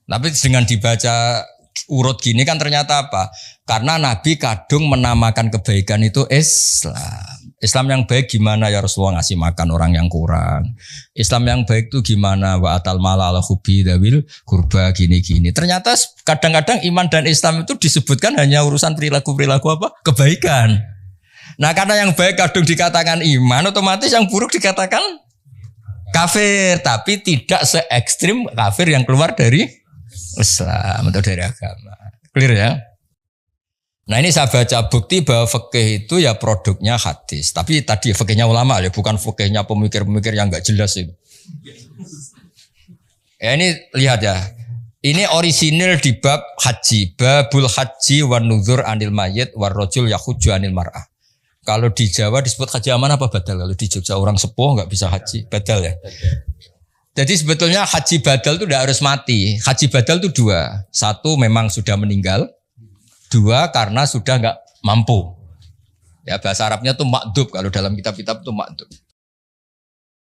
Tapi dengan dibaca urut gini kan ternyata apa? Karena Nabi kadung menamakan kebaikan itu Islam. Islam yang baik gimana ya Rasulullah ngasih makan orang yang kurang. Islam yang baik itu gimana wa atal mala ala hubbi dawil kurba gini-gini. Ternyata kadang-kadang iman dan Islam itu disebutkan hanya urusan perilaku-perilaku apa? Kebaikan. Nah karena yang baik kadung dikatakan iman, otomatis yang buruk dikatakan kafir. Tapi tidak se ekstrim kafir yang keluar dari Islam atau dari agama. Clear ya? Nah ini saya baca bukti bahwa fikih itu ya produknya hadis. Tapi tadi fikihnya ulama ya, bukan fikihnya pemikir-pemikir yang enggak jelas itu. Ya ini lihat ya. Ini orisinil di bab haji. Babul haji wan nuzur anil mayyit war rajul yahuju anil mar'ah. Kalau di Jawa disebut haji aman apa badal? Kalau di Jogja orang sepuh enggak bisa haji, badal ya. Jadi sebetulnya haji badal itu tidak harus mati. Haji badal itu dua. Satu memang sudah meninggal. Dua karena sudah enggak mampu. Ya bahasa Arabnya tuh makdub, kalau dalam kitab-kitab tuh makdub.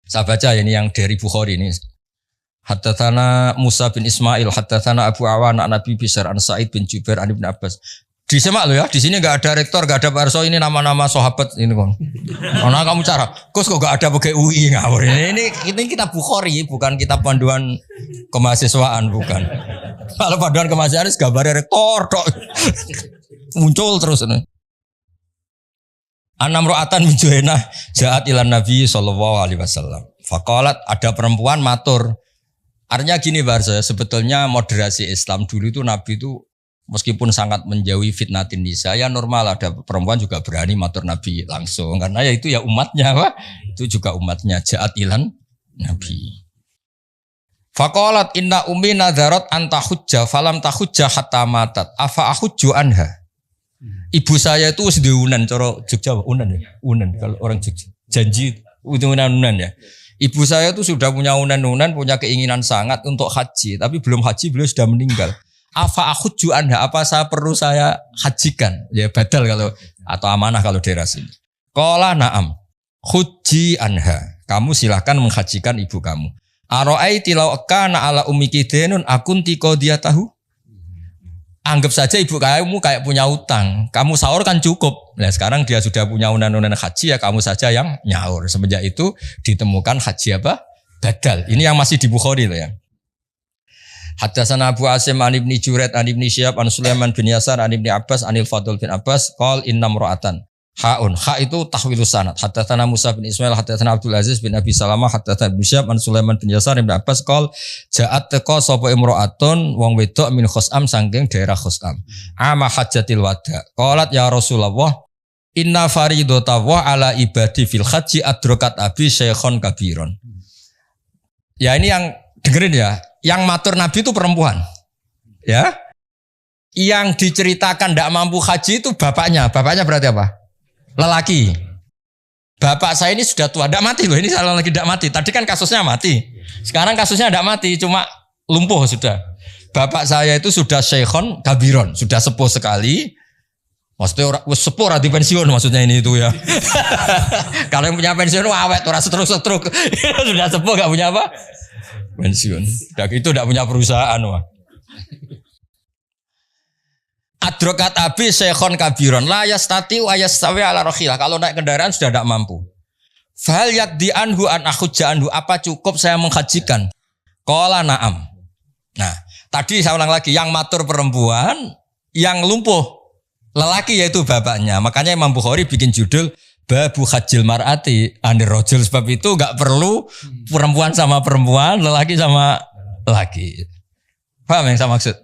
Saya baca ini yang dari Bukhari ini. Haddatsana Musa bin Ismail, haddatsana Abu Awan an Nabi Bishr an Sa'id bin Jubair an Ibnu Abbas. Disemak lo ya, di sini enggak ada rektor, enggak ada Barso, ini nama-nama sahabat ini kon. Karena kamu cara, Gus kok enggak ada pakai UI ngawur. Ini kitab Bukhari, bukan kitab panduan kemahasiswaan, bukan. Kalau panduan kemahasiswaan gambarnya rektor tok. Muncul terus ini. Anam ro'atan min Juhainah ja'at ilan Nabi sallallahu alaihi wasallam. Faqalat, ada perempuan matur. Artinya gini Barso, sebetulnya moderasi Islam dulu itu Nabi itu meskipun sangat menjauhi fitnatin nisa, ya normal ada perempuan juga berani matur Nabi langsung. Karena ya itu ya umatnya, wah. Itu juga umatnya. Ja'at ilan Nabi. Faqalat inna ummi nadharat anta hujjah falam tahujjah hatta matat. Afa ahujju anha. Ibu saya itu sudah unan, cara Jogja unan ya? Unan, kalau orang Jogja. Janji, unan ya. Ibu saya itu sudah punya unan-unan, punya keinginan sangat untuk haji. Tapi belum haji, beliau sudah meninggal. Afa ahujju anha, apa saya hajikan? Ya badal kalau atau amanah kalau daerah sini. Qala na'am. Hujji anha. Kamu silahkan menghajikan ibu kamu. Ara'aiti law kana ala ummiki dainun akunti qadiyatahu. Anggap saja ibu kamu kayak punya utang. Kamu sahur kan cukup. Nah, sekarang dia sudah punya unan-unan haji, ya kamu saja yang nyaur. Semenjak itu ditemukan haji apa? Badal. Ini yang masih di Bukhari loh ya. Haddatsana Abu Asim an Ibni Juraid an Ibni Syihab an Sulaiman bin Yasar an Ibni Abbas anil Fadl bin Abbas qol innam ra'atan. Haun, ha itu tahwilus sanad. Haddatsana Musa bin Ismail, haddatsana Abdul Aziz bin Abi Salamah, haddatsana Ibnu Syihab an Sulaiman bin Yasar bin Abbas qol ja'at taqa sapa imra'atun wong wedok min Khusam saking daerah Khusam. Ama hajjatil wada. Qalat ya Rasulullah, inna faridata wa ala ibadi fil haji adrokat abi syekhon kabiron. Ya ini yang dengerin ya, yang matur Nabi itu perempuan. Ya. Yang diceritakan tidak mampu haji itu bapaknya. Bapaknya berarti apa? Lelaki. Bapak saya ini sudah tua, tidak mati loh. Ini salah lagi tidak mati. Tadi kan kasusnya mati. Sekarang kasusnya tidak mati, cuma lumpuh sudah. Bapak saya itu sudah syekhon kabiron, sudah sepuh sekali. Maksudnya orang sepuh di pensiun maksudnya ini itu ya. Kalau yang punya pensiun awet, orang setruk. Sudah sepuh gak punya apa? Pensiun. Itu tidak punya perusahaan wah. Adrokat abi syekhon kabiron la yastati wa yastawi ala rakhilah. Kalau naik kendaraan sudah tidak mampu. Fal yakdi anhu an akhujja anhu, apa cukup saya menghajikan? Qala na'am. Nah, tadi saya ulang lagi, yang matur perempuan, yang lumpuh lelaki yaitu bapaknya. Makanya Imam Bukhari bikin judul Babu Hajjil Mar'ati anir rajul, sebab itu enggak perlu perempuan sama perempuan, lelaki sama lelaki. Paham yang saya maksud?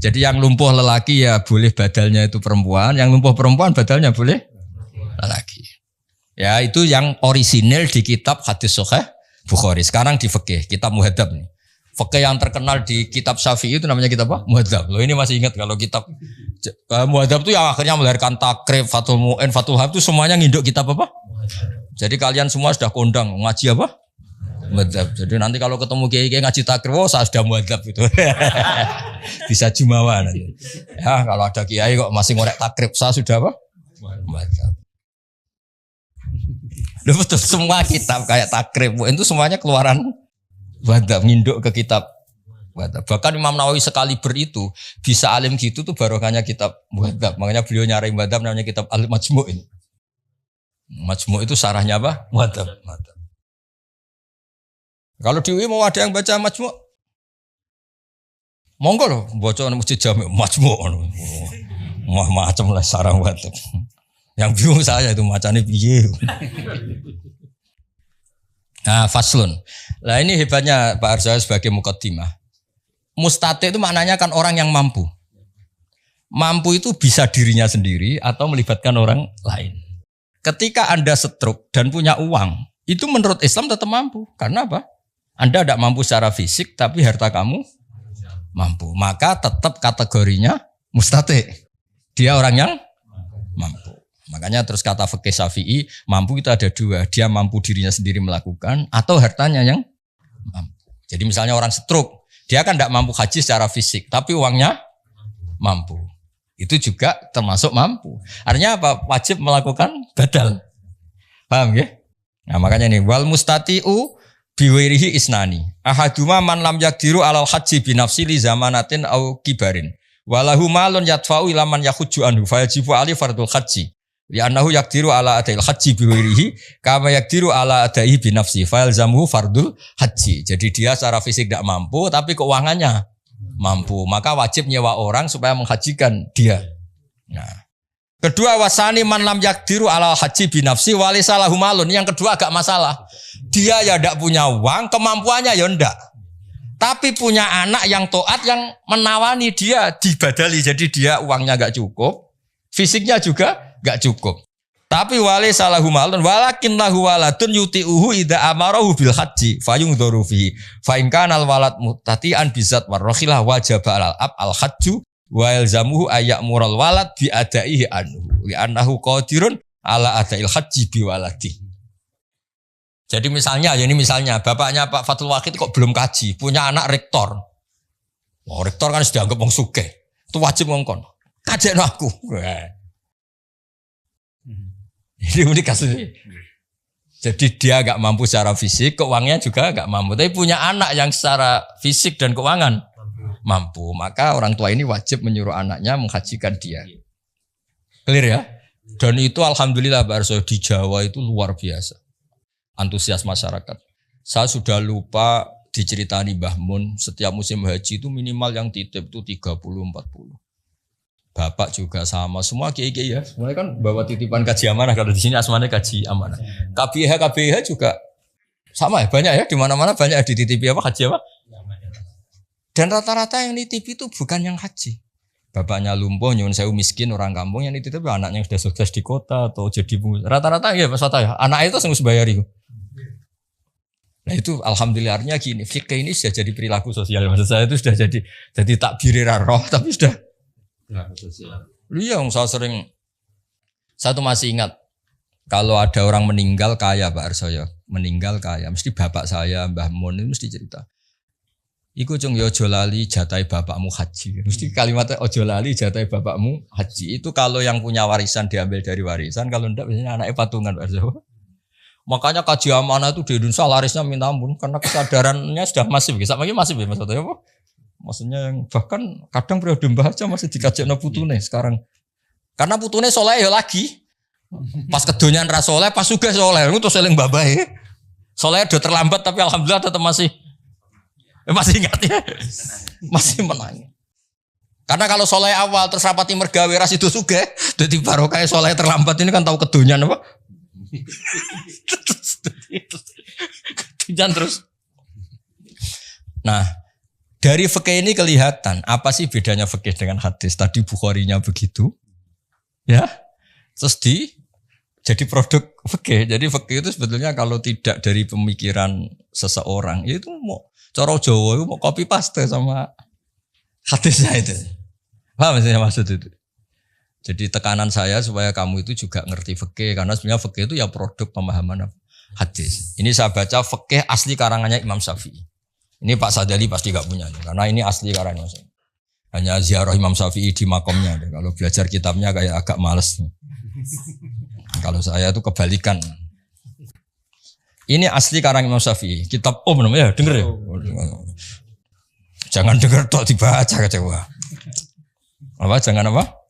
Jadi yang lumpuh lelaki ya boleh badalnya itu perempuan, yang lumpuh perempuan badalnya boleh lelaki. Ya itu yang orisinil di kitab hadis sahih Bukhari. Sekarang di fikih, kitab Muhadzab nih. Fikih yang terkenal di kitab Syafi'i itu namanya kitab apa? Muhadzab. Loh ini masih ingat kalau kitab Muhadzab itu yang akhirnya melahirkan Takrib, Fathul Mu'in, Fathul Wahhab itu semuanya nginduk kitab apa? Jadi kalian semua sudah kondang ngaji apa? Muhadzab. Jadi nanti kalau ketemu kiai ngaji takrib, oh saya sudah muhadzab itu. Bisa jumawa nanti. Ya kalau ada kiai kok masih ngorek takrib, saya sudah apa? Muhadzab. Loh, betul semua kitab kayak takrib itu semuanya keluaran muhadzab, nginduk ke kitab muhadzab. Bahkan Imam Nawawi sekali itu bisa alim gitu tuh barokahnya kitab muhadzab. Makanya beliau nyari muhadzab namanya kitab Al-Majmu' ini. Majmu' itu sarahnya apa? Muhadzab. Kalau di UI mau ada yang baca Majmu', monggo loh, baca masjid Jami' Majmu', macam lah sarang muhadzab. Yang bingung saya itu macamnya piye. Nah, faslun. Lah ini hebatnya Pak Arza sebagai muqaddimah. Mustati itu maknanya kan orang yang mampu. Mampu itu bisa dirinya sendiri atau melibatkan orang lain. Ketika Anda stroke dan punya uang, itu menurut Islam tetap mampu. Karena apa? Anda tidak mampu secara fisik, tapi harta kamu mampu. Maka tetap kategorinya mustati. Dia orang yang mampu. Makanya terus kata fikih Syafi'i, mampu itu ada dua. Dia mampu dirinya sendiri melakukan, atau hartanya yang mampu. Jadi misalnya orang stroke, dia kan tidak mampu haji secara fisik, tapi uangnya mampu. Itu juga termasuk mampu. Artinya apa? Wajib melakukan badal. Paham ya? Nah makanya nih wal mustati'u biwirihi isnani. Ahaduma man lam yakdiru alal haji binafsi li zamanatin au kibarin. Walahu malun yadfa'u ila man yakhujju anhu fayajibu ali fardul haji. Li'annahu yakdiru ala adail haji biwirihi kama yakdiru ala adaihi binafsi fayalzamuhu fardul haji. Jadi dia secara fisik tidak mampu tapi keuangannya mampu. Maka wajib nyewa orang supaya menghajikan dia. Nah. Kedua wasani man lam yakdiru ala haji binafsi walisalahu malun. Yang kedua agak masalah. Dia ya tidak punya uang, kemampuannya ya ndak. Tapi punya anak yang taat yang menawani dia dibadali. Jadi dia uangnya enggak cukup, fisiknya juga enggak cukup. Tapi walisalahu malun walakin lahu waladun yuti'uhu idza amarahu bil haji fayungdharu fihi. Fa in kana al walad muttati'an bizat warrakhilah wajaba al ab al hajju wa yalzamuhu ayyamural walad bi adaihi anhu li annahu qadirun ala adail haji bi waladi. Jadi misalnya ya ini misalnya bapaknya Pak Fatul Wahid kok belum kaji, punya anak rektor. Wah, rektor kan sudah dianggap wong sugih. Itu wajib ngongkon. Kajekno aku. Ini kasus. Jadi dia enggak mampu secara fisik, keuangannya juga enggak mampu. Tapi punya anak yang secara fisik dan keuangan mampu, maka orang tua ini wajib menyuruh anaknya menghajikan dia. Clear ya? Dan itu alhamdulillah Pak Arso di Jawa itu luar biasa. Antusias masyarakat. Saya sudah lupa diceritani Mbah Mun, setiap musim haji itu minimal yang titip itu 30-40. Bapak juga sama, semua kiai-kiai ya. Semuanya kan bawa titipan kaji amanah, kalau di sini asmane kaji amanah. KBH juga sama ya, banyak ya, di mana-mana banyak dititipi apa haji apa? Dan rata-rata yang nitip itu bukan yang haji. Bapaknya lumpuh, nyuwun sewu miskin orang kampung yang nitip anaknya yang sudah sukses di kota atau jadi rata-rata ya Mas Wata ya. Anak itu harus bayari. Nah itu alhamdulillahnya gini, fikih ini sudah jadi perilaku sosial. Maksud saya itu sudah jadi takbir roh tapi sudah perilaku sosial. Iya, saya tuh masih ingat kalau ada orang meninggal kaya Pak Arsoyo, meninggal kaya, mesti bapak saya Mbah Mun itu mesti cerita. Iku cung yo ojo lali jatai bapakmu haji. Mesti kalimatnya ojo lali jatai bapakmu haji. Itu kalau yang punya warisan diambil dari warisan, kalau enggak biasanya anaknya patungan Pak Arsoyo. Makanya kaji amanah itu di Indonesia larisnya minta ampun karena kesadarannya sudah masif. Sama masif ya maksudnya apa? Maksudnya yang bahkan kadang periode mbah aja masih dikajekno putune sekarang. Karena putune soleh ya lagi. Pas kedonyan ra soleh, pas sugih soleh, itu seling babahe. Soleh udah terlambat tapi alhamdulillah tetap masih ingat ya. Masih menang. Karena kalau soleh awal terus rapati mergawe ras itu sugih, dadi barokah soleh terlambat ini kan tahu kedonyan apa? Terus. Nah, dari fikih ini kelihatan apa sih bedanya fikih dengan hadis? Tadi Bukharinya begitu, ya. Terus jadi produk fikih. Jadi fikih itu sebetulnya kalau tidak dari pemikiran seseorang, itu mau cara Jawa itu mau copy paste sama hadisnya itu. Paham maksud itu? Jadi tekanan saya supaya kamu itu juga ngerti fikih karena sebenarnya fikih itu ya produk pemahaman hadis. Ini saya baca fikih asli karangannya Imam Syafi'i. Ini Pak Sadali pasti gak punya karena ini asli karangannya. Hanya ziarah Imam Syafi'i di makomnya. Kalau belajar kitabnya kayak agak males. Kalau saya itu kebalikan. Ini asli karangan Imam Syafi'i. Kitab namanya denger ya. Jangan denger tok dibaca kecewa. Apa jangan apa?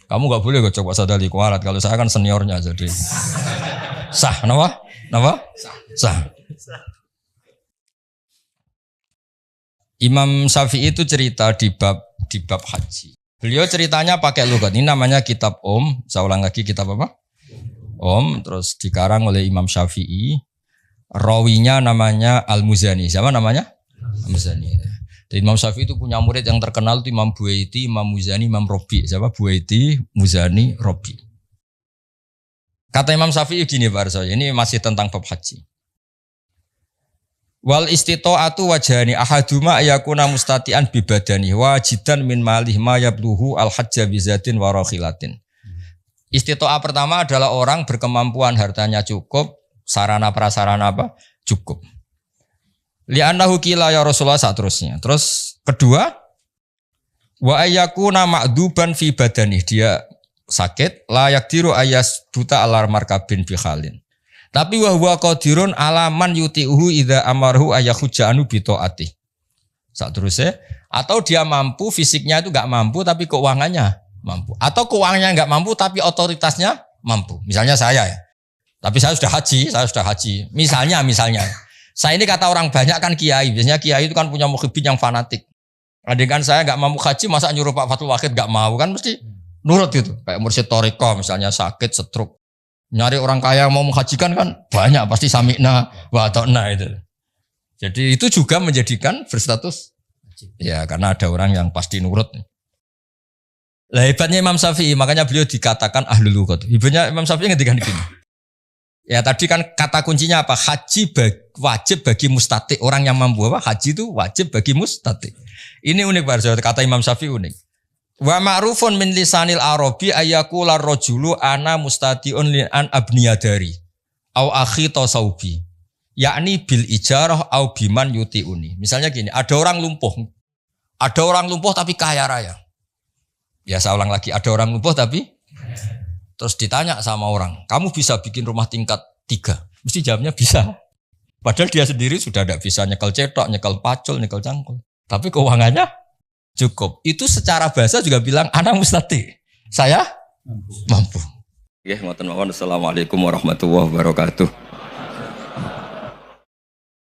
Kamu gak boleh coba Sadali kualat. Kalau saya kan seniornya jadi sah. Kenapa? Sah. Imam Syafi'i itu cerita di bab haji. Beliau ceritanya pakai lugat. Ini namanya kitab Saya ulang lagi kitab apa? Terus dikarang oleh Imam Syafi'i. Rawinya namanya Al-Muzani. Siapa namanya? Al-Muzani. Dan Imam Syafi'i itu punya murid yang terkenal itu Imam Buaiti, Imam Muzani, Imam Robi. Siapa? Buaiti, Muzani, Robi. Kata Imam Syafi'i gini Pak Arso, ini masih tentang bab haji. Wal istita'atu wajhani ahaduma ayakuna mustati'an bibadani wajidan min malih ma yabluhu al-hajja bizatin wa rakhilatin. Istita'ah pertama adalah orang berkemampuan hartanya cukup, sarana prasarana apa? Cukup. Li'annahu qila ya Rasulullah seterusnya. Terus kedua, Wa ayyakuna ma'duban fi badani, dia sakit la yakdiru ayas buta alar markabin bi khalin. Tapi wa huwa qadirun alaman yuti'uhu idza amarhu ayakhujja anu bi taati. Saterusnya, atau dia mampu, fisiknya itu enggak mampu tapi keuangannya mampu. Atau keuangannya enggak mampu tapi otoritasnya mampu. Misalnya saya ya. Tapi saya sudah haji. Misalnya saya ini kata orang banyak kan kiai. Biasanya kiai itu kan punya mukhibin yang fanatik. Andai kan saya enggak mampu haji, masa nyuruh Pak Fatul Wahid enggak mau, kan mesti nurut gitu. Kayak Mursyid Thariqah misalnya sakit stroke. Nyari orang kaya yang mau menghajikan kan banyak, pasti sami'na wa ata'na itu. Jadi itu juga menjadikan berstatus ya, karena ada orang yang pasti nurut. Lah hebatnya Imam Syafi'i, makanya beliau dikatakan ahlul lughah. Ibunya Imam Syafi'i ngendikan gini. Ya tadi kan kata kuncinya apa? Haji wajib bagi mustati. Orang yang mampu apa? Haji itu wajib bagi mustati. Ini unik banget, kata Imam Syafi'i unik. Wa ma'rufun min lisanil arabi ayyakular rajulu ana mustatiun li an abniyadari au akhi tasawbi. Yakni bil ijarah au biman yutiuni. Misalnya gini, ada orang lumpuh tapi kaya raya. Ya saya ulang lagi, ada orang lumpuh tapi terus ditanya sama orang, kamu bisa bikin rumah tingkat 3? Mesti jawabnya bisa. Padahal dia sendiri sudah tidak bisa nyekel cetok, nyekel pacul, nyekel cangkul. Tapi keuangannya cukup. Itu secara bahasa juga bilang ana mustati. Saya mampu. Nggih, ngoten mawon. Assalamualaikum warahmatullahi wabarakatuh.